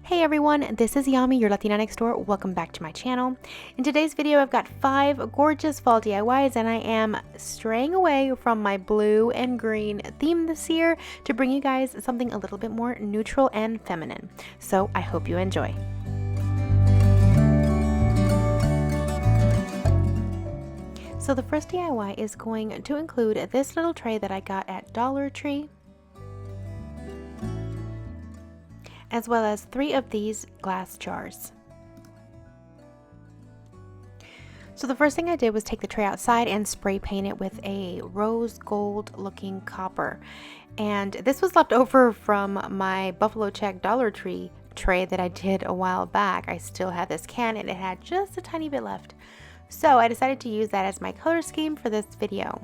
Hey everyone, this is Yami, your Latina next door. Welcome back to my channel. In today's video, I've got 5 gorgeous fall DIYs, and I am straying away from my blue and green theme this year to bring you guys something a little bit more neutral and feminine. So I hope you enjoy. So the first DIY is going to include this little tray that I got at Dollar Tree, as well as 3 of these glass jars. So the first thing I did was take the tray outside and spray paint it with a rose gold looking copper. And this was left over from my Buffalo Check Dollar Tree tray that I did a while back. I still had this can and it had just a tiny bit left. So I decided to use that as my color scheme for this video.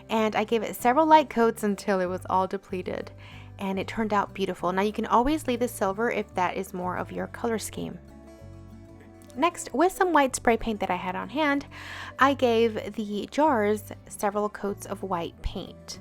And I gave it several light coats until it was all depleted. And it turned out beautiful. Now you can always leave the silver if that is more of your color scheme. Next, with some white spray paint that I had on hand, I gave the jars several coats of white paint.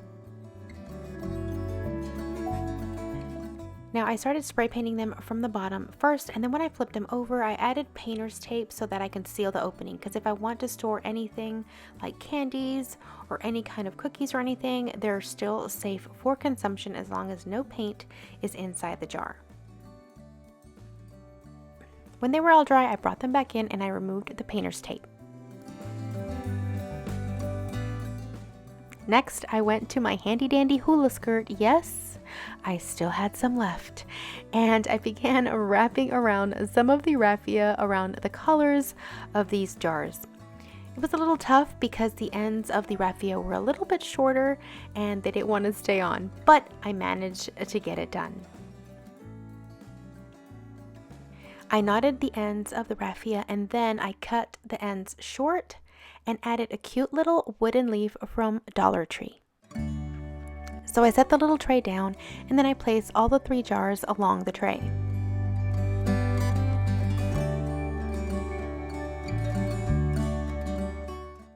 Now I started spray painting them from the bottom first, and then when I flipped them over, I added painter's tape so that I can seal the opening, because if I want to store anything like candies or any kind of cookies or anything, they're still safe for consumption as long as no paint is inside the jar. When they were all dry, I brought them back in and I removed the painter's tape. Next, I went to my handy dandy hula skirt. Yes, I still had some left, and I began wrapping around some of the raffia around the collars of these jars. It was a little tough because the ends of the raffia were a little bit shorter and they didn't want to stay on, but I managed to get it done. I knotted the ends of the raffia and then I cut the ends short and added a cute little wooden leaf from Dollar Tree. So I set the little tray down and then I placed all the 3 jars along the tray.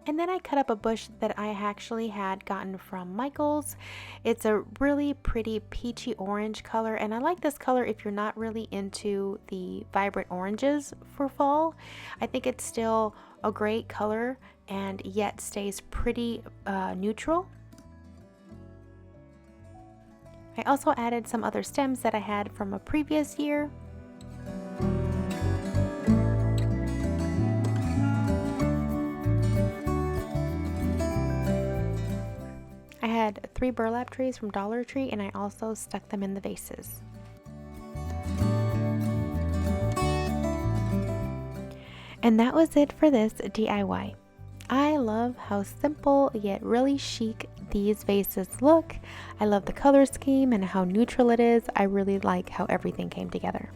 And then I cut up a bush that I actually had gotten from Michael's. It's a really pretty peachy orange color, and I like this color if you're not really into the vibrant oranges for fall. I think it's still a great color and yet stays pretty neutral. I also added some other stems that I had from a previous year. I had 3 burlap trees from Dollar Tree and I also stuck them in the vases. And that was it for this DIY. I love how simple yet really chic these vases look. I love the color scheme and how neutral it is. I really like how everything came together.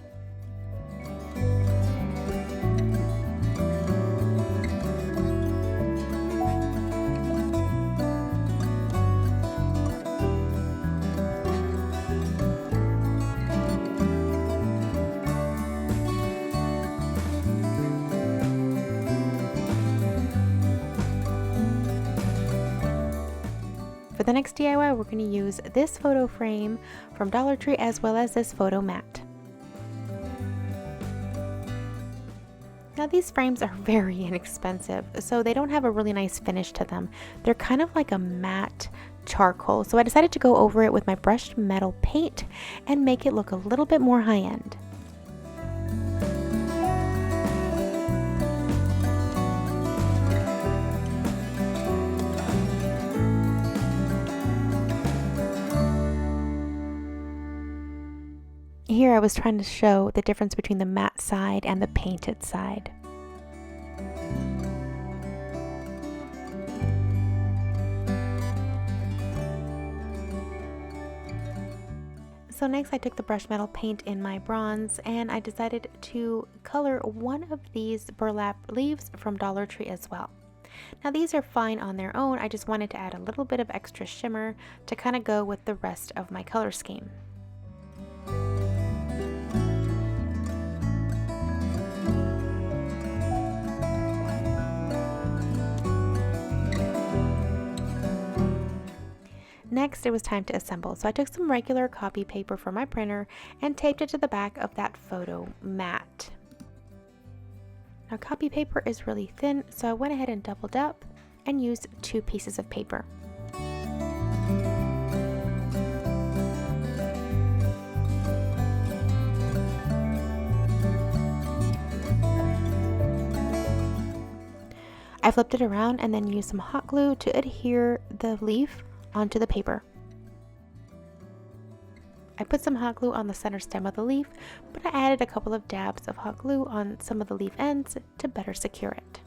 For the next DIY, we're going to use this photo frame from Dollar Tree as well as this photo mat. Now these frames are very inexpensive, so they don't have a really nice finish to them. They're kind of like a matte charcoal, so I decided to go over it with my brushed metal paint and make it look a little bit more high-end. Here I was trying to show the difference between the matte side and the painted side. So next I took the brushed metal paint in my bronze and I decided to color one of these burlap leaves from Dollar Tree as well. Now these are fine on their own, I just wanted to add a little bit of extra shimmer to kind of go with the rest of my color scheme. Next, it was time to assemble. So I took some regular copy paper from my printer and taped it to the back of that photo mat. Now, copy paper is really thin, so I went ahead and doubled up and used 2 pieces of paper. I flipped it around and then used some hot glue to adhere the leaf onto the paper. I put some hot glue on the center stem of the leaf, but I added a couple of dabs of hot glue on some of the leaf ends to better secure it.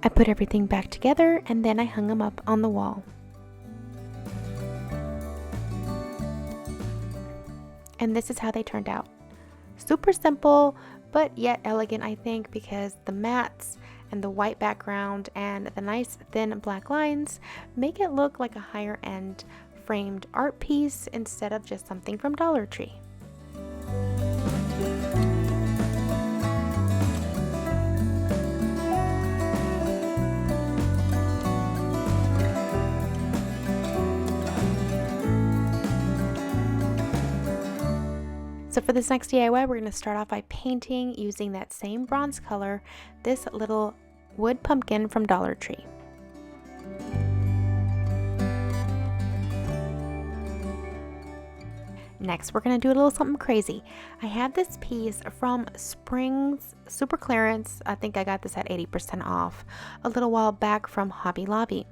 I put everything back together and then I hung them up on the wall. And this is how they turned out. Super simple, but yet elegant, I think, because the mats and the white background and the nice thin black lines make it look like a higher end framed art piece instead of just something from Dollar Tree. So for this next DIY, we're going to start off by painting using that same bronze color, this little wood pumpkin from Dollar Tree. Next, we're going to do a little something crazy. I have this piece from Spring's Super Clearance. I think I got this at 80% off a little while back from Hobby Lobby.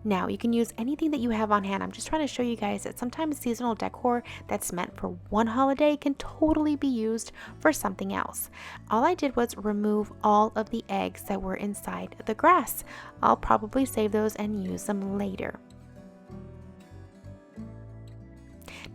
Now, you can use anything that you have on hand. I'm just trying to show you guys that sometimes seasonal decor that's meant for one holiday can totally be used for something else. All I did was remove all of the eggs that were inside the grass. I'll probably save those and use them later.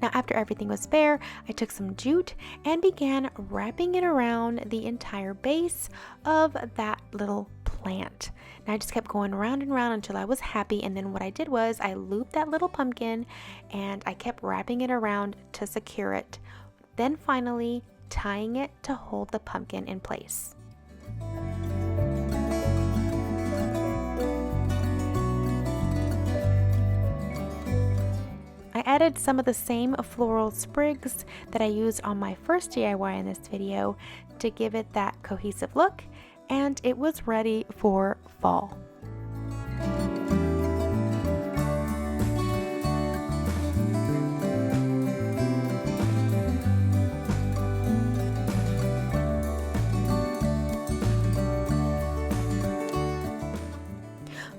Now, after everything was bare, I took some jute and began wrapping it around the entire base of that little plant. And I just kept going round and round until I was happy, and then what I did was I looped that little pumpkin and I kept wrapping it around to secure it, then finally tying it to hold the pumpkin in place. I added some of the same floral sprigs that I used on my first DIY in this video to give it that cohesive look, and it was ready for fall.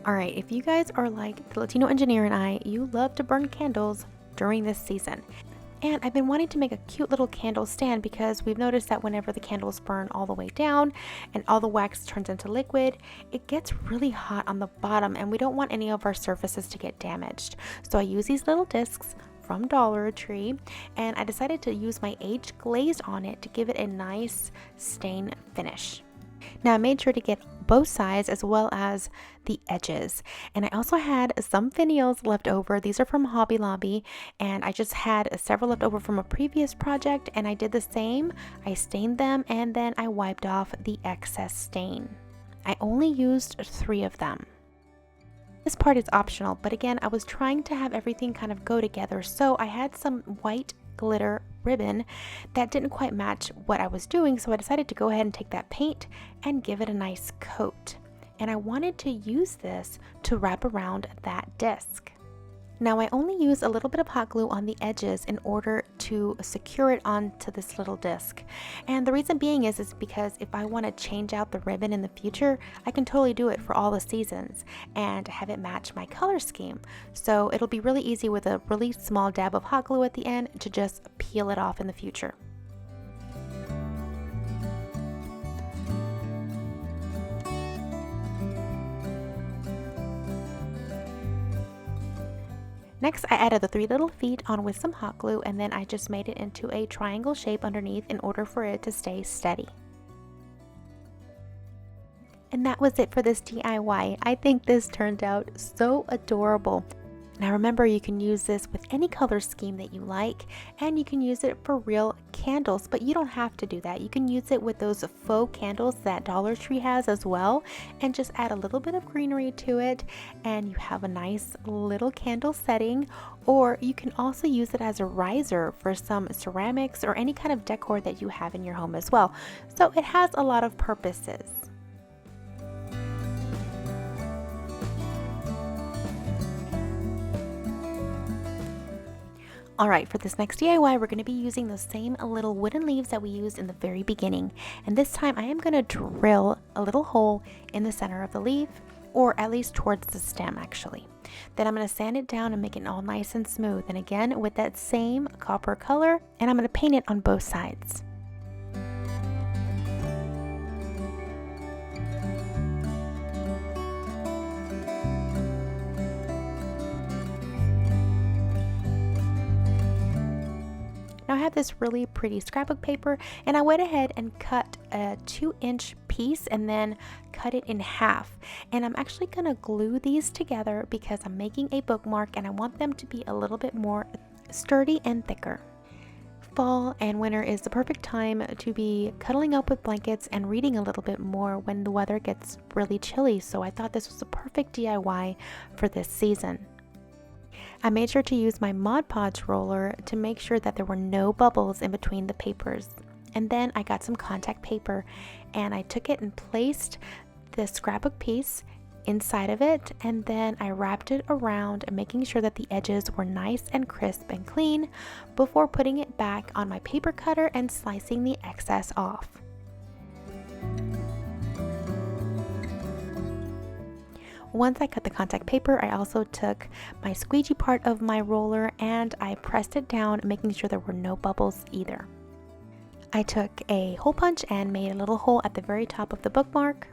Alright, if you guys are like the Latino engineer and I, you love to burn candles during this season. And I've been wanting to make a cute little candle stand because we've noticed that whenever the candles burn all the way down and all the wax turns into liquid, it gets really hot on the bottom and we don't want any of our surfaces to get damaged. So I use these little discs from Dollar Tree and I decided to use my aged glaze on it to give it a nice stain finish. Now I made sure to get both sides as well as the edges, and I also had some finials left over. These are from Hobby Lobby and I just had several left over from a previous project, and I did the same. I stained them and then I wiped off the excess stain. I only used 3 of them. This part is optional, but again, I was trying to have everything kind of go together, so I had some white glitter ribbon that didn't quite match what I was doing, so I decided to go ahead and take that paint and give it a nice coat. And I wanted to use this to wrap around that disc. Now I only use a little bit of hot glue on the edges in order to secure it onto this little disc. And the reason being is because if I want to change out the ribbon in the future, I can totally do it for all the seasons and have it match my color scheme. So it'll be really easy with a really small dab of hot glue at the end to just peel it off in the future. Next, I added the 3 little feet on with some hot glue, and then I just made it into a triangle shape underneath in order for it to stay steady. And that was it for this DIY. I think this turned out so adorable. Now remember, you can use this with any color scheme that you like, and you can use it for real candles, but you don't have to do that. You can use it with those faux candles that Dollar Tree has as well, and just add a little bit of greenery to it, and you have a nice little candle setting. Or you can also use it as a riser for some ceramics or any kind of decor that you have in your home as well. So it has a lot of purposes. Alright, for this next DIY, we're going to be using those same little wooden leaves that we used in the very beginning. And this time I am going to drill a little hole in the center of the leaf, or at least towards the stem actually. Then I'm going to sand it down and make it all nice and smooth. And again, with that same copper color, and I'm going to paint it on both sides. Now I have this really pretty scrapbook paper, and I went ahead and cut a 2-inch piece and then cut it in half. And I'm actually going to glue these together because I'm making a bookmark and I want them to be a little bit more sturdy and thicker. Fall and winter is the perfect time to be cuddling up with blankets and reading a little bit more when the weather gets really chilly, so I thought this was a perfect DIY for this season. I made sure to use my Mod Podge roller to make sure that there were no bubbles in between the papers. And then I got some contact paper and I took it and placed the scrapbook piece inside of it, and then I wrapped it around, making sure that the edges were nice and crisp and clean before putting it back on my paper cutter and slicing the excess off. Once I cut the contact paper, I also took my squeegee part of my roller and I pressed it down, making sure there were no bubbles either. I took a hole punch and made a little hole at the very top of the bookmark.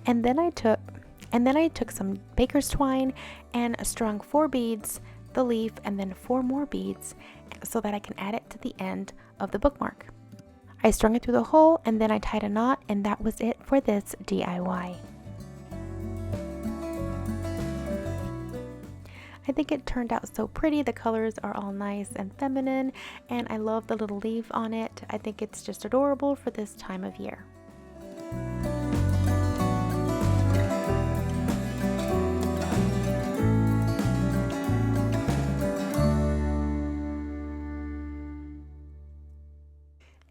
And then I took some baker's twine and strung 4 beads, the leaf, and then 4 more beads so that I can add it to the end of the bookmark. I strung it through the hole and then I tied a knot, and that was it for this DIY. I think it turned out so pretty. The colors are all nice and feminine, and I love the little leaf on it. I think it's just adorable for this time of year.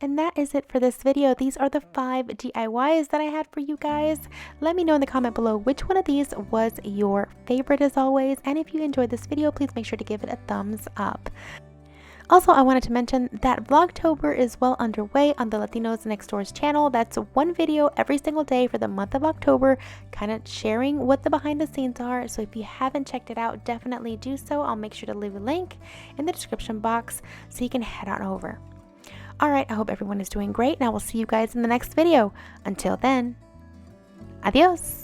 And that is it for this video. These are the 5 DIYs that I had for you guys. Let me know in the comment below which one of these was your favorite as always. And if you enjoyed this video, please make sure to give it a thumbs up. Also, I wanted to mention that Vlogtober is well underway on the Latinos Next Door's channel. That's 1 video every single day for the month of October, kind of sharing what the behind the scenes are. So if you haven't checked it out, definitely do so. I'll make sure to leave a link in the description box so you can head on over. Alright, I hope everyone is doing great, and I will see you guys in the next video. Until then, adios!